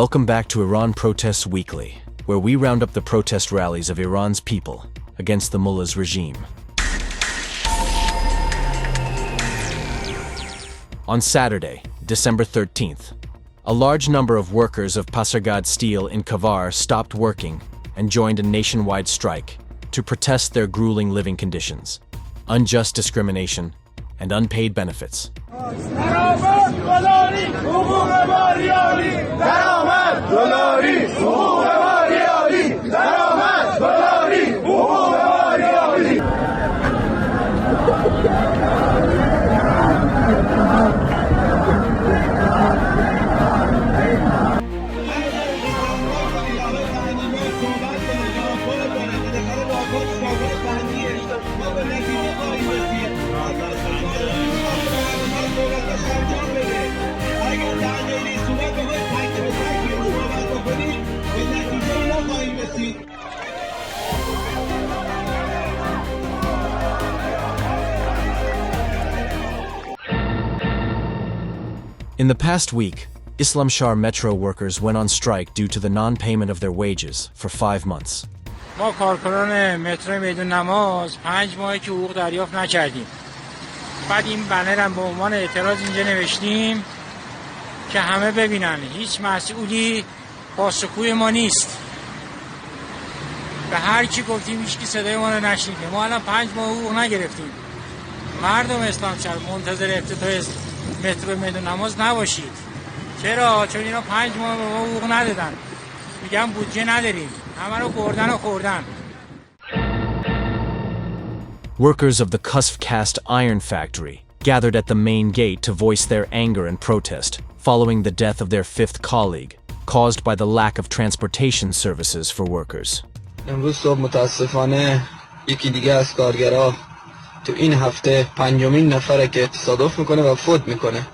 Welcome back to Iran Protests Weekly, where we round up the protest rallies of Iran's people against the mullah's regime. On Saturday, December 13th, a large number of workers of Pasargad Steel in Kavar stopped working and joined a nationwide strike to protest their grueling living conditions, unjust discrimination, and unpaid benefits. In the past week, Islamshahr metro workers went on strike due to the non-payment of their wages for 5 months. ما کارکنان مترو میدون نماز 5 ماهه که حقوق دریافت نکردیم. بعد این بنر هم به عنوان اعتراض اینجا نوشتیم که همه ببینن هیچ مسئولی پاسخگوی ما نیست. به هر کی گفتیم هیچ کی صدای ما رو نشنیده. ما الان 5 ماه حقوق نگرفتیم. مردم اسلامشهر منتظر افتتاح مترو میدون نماز نباشید. چرا؟ چون اینا 5 ماه به ما حقوق ندادن. میگن بودجه نداریم. همه رو بردن و خوردن. Workers of the Khusf cast iron factory gathered at the main gate to voice their anger and protest following the death of their 5th colleague, caused by the lack of transportation services for workers. امروز صبح متاسفانه یکی دیگه از کارگرها تو این هفته 5مین نفره که تصادف میکنه و فوت میکنه.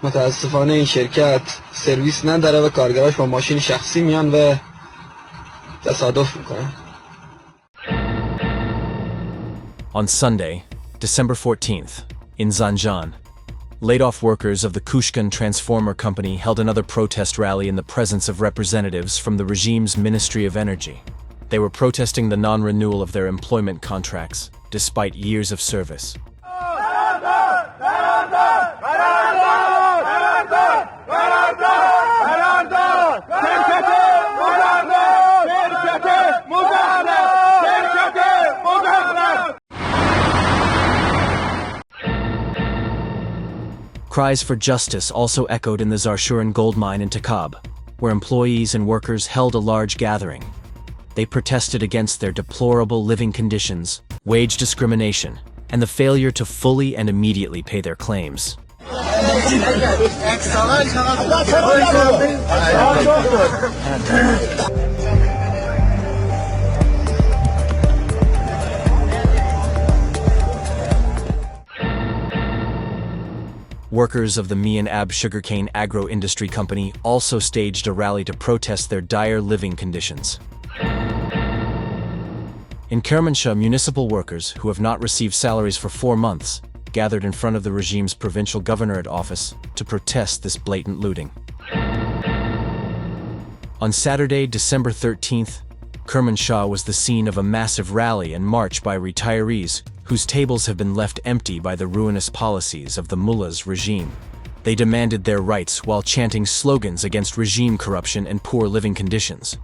متاسفانه این شرکت سرویس نداره و کارگراش با ماشین شخصی میان و تصادف میکنه. On Sunday, December 14th, in Zanjan, laid-off workers of the Kushkan Transformer Company held another protest rally in the presence of representatives from the regime's Ministry of Energy. They were protesting the non-renewal of their employment contracts, despite years of service. Cries for justice also echoed in the Zarshuran gold mine in Takab, where employees and workers held a large gathering. They protested against their deplorable living conditions, wage discrimination, and the failure to fully and immediately pay their claims. Workers of the Mian Ab sugarcane agro-industry company also staged a rally to protest their dire living conditions. In Kermanshah, municipal workers who have not received salaries for 4 months gathered in front of the regime's provincial governorate office to protest this blatant looting. On Saturday, December 13th, Kermanshah was the scene of a massive rally and march by retirees whose tables have been left empty by the ruinous policies of the mullah's regime. They demanded their rights while chanting slogans against regime corruption and poor living conditions.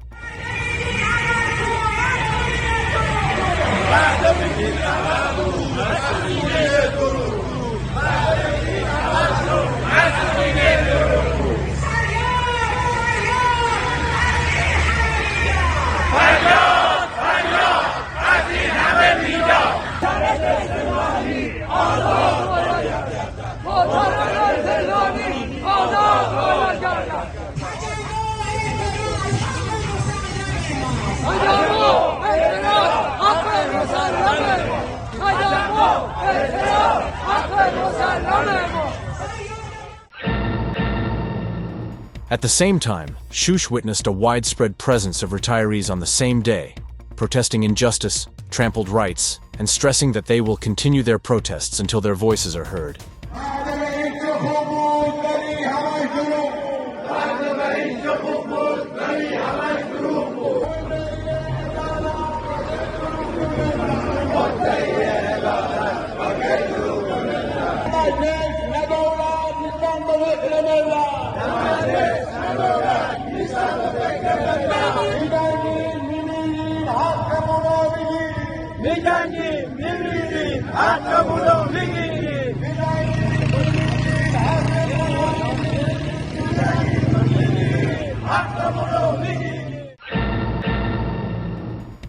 At the same time, Shush witnessed a widespread presence of retirees on the same day, protesting injustice, trampled rights, and stressing that they will continue their protests until their voices are heard.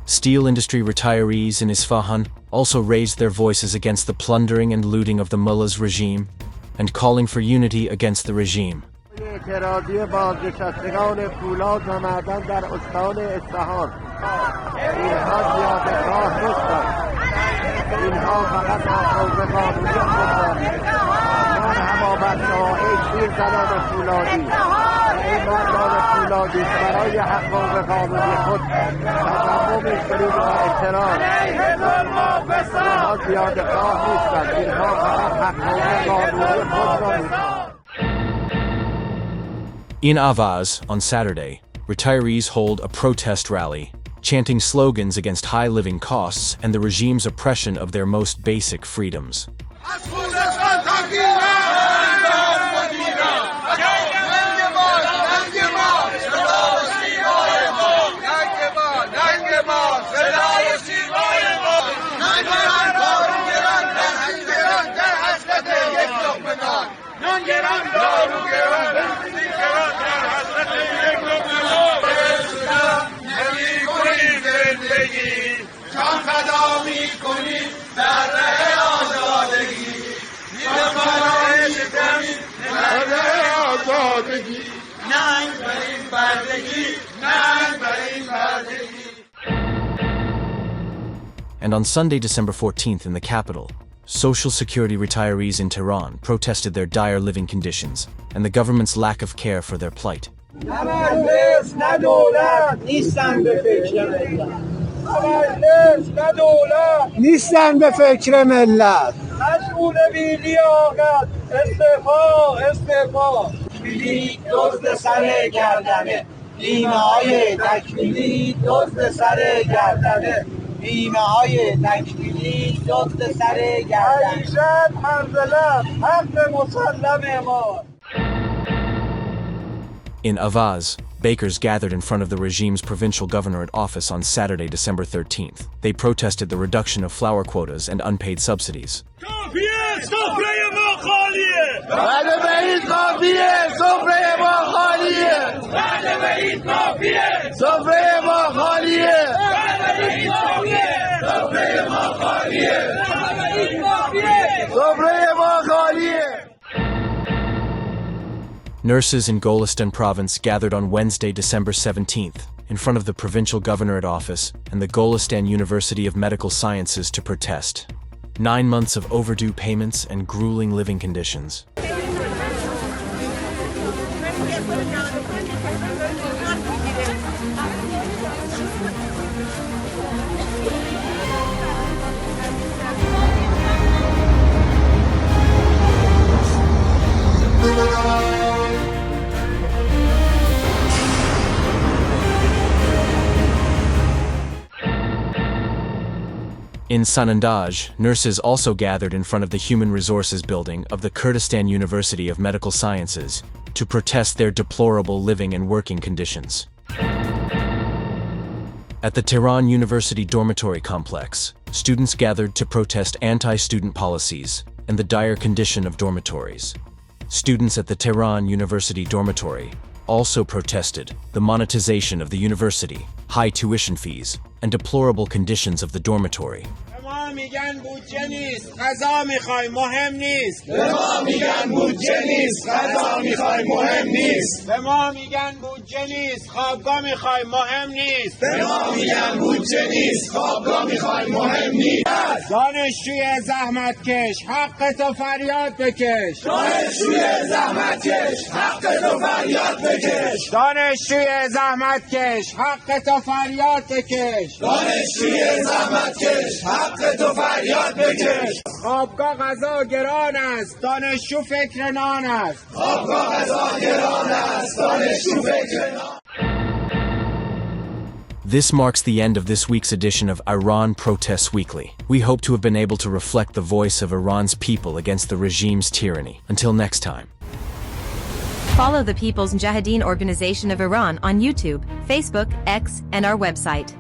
Steel industry retirees in Isfahan also raised their voices against the plundering and looting of the mullah's regime and calling for unity against the regime. اعتراضی بازنشستگان فولاد و معدن در استان اصفهان. اینها زیاده‌خواه نیستند. اینها فقط مخالف قانونی خودند. مرحبا بچه‌ها، ای زنان فولادی، ای مردان فولادی که برای حقوق قانونی خود تجمع می‌کنید و احترام. اینها زیاده‌خواه نیستند. اینها فقط حقوق قانونی خود را می‌خواهند. In Ahvaz, on Saturday, retirees hold a protest rally, chanting slogans against high living costs and the regime's oppression of their most basic freedoms. And on Sunday, December 14th, in the capital, Social Security retirees in Tehran protested their dire living conditions and the government's lack of care for their plight. نیستن به فکر ملت. مسئول بی لیاقت، استعفا. تکمیلی دزد سر گردنه، بیمه های تکمیلی دزد سر گردنه، بیمه های تکمیلی دزد سر گردنه. عیشت منزلت حق مسلم ما. In Ahvaz, bakers gathered in front of the regime's provincial governorate office on Saturday, December 13th. They protested the reduction of flour quotas and unpaid subsidies. Nurses in Golestan province gathered on Wednesday, December 17th, in front of the provincial governorate office and the Golestan University of Medical Sciences to protest 9 months of overdue payments and grueling living conditions. In Sanandaj, nurses also gathered in front of the Human Resources Building of the Kurdistan University of Medical Sciences to protest their deplorable living and working conditions. At the Tehran University dormitory complex, students gathered to protest anti-student policies and the dire condition of dormitories. Students at the Tehran University dormitory also protested the monetization of the university, high tuition fees, and deplorable conditions of the dormitory. میگن بودجه نیست غذا میخوایم مهم نیست به ما میگن بودجه نیست غذا میخوایم مهم نیست به ما میگن بودجه نیست خوابگاه میخوایم مهم نیست به ما میگن بودجه نیست خوابگاه میخوایم مهم نیست دانشجوی زحمتکش حق تو فریاد بکش دانشجوی زحمتکش حق تو فریاد بکش دانشجوی زحمتکش حق تو فریاد بکش دانشجوی زحمتکش حق تو فریاد بکش خوابگاه غذا گران است دانشجو فکر نان است خوابگاه غذا گران است دانشجو فکر نان. This marks the end of this week's edition of Iran Protests Weekly. We hope to have been able to reflect the voice of Iran's people against the regime's tyranny. Until next time. Follow the People's Mujahideen Organization of Iran on YouTube, Facebook, X, and our website.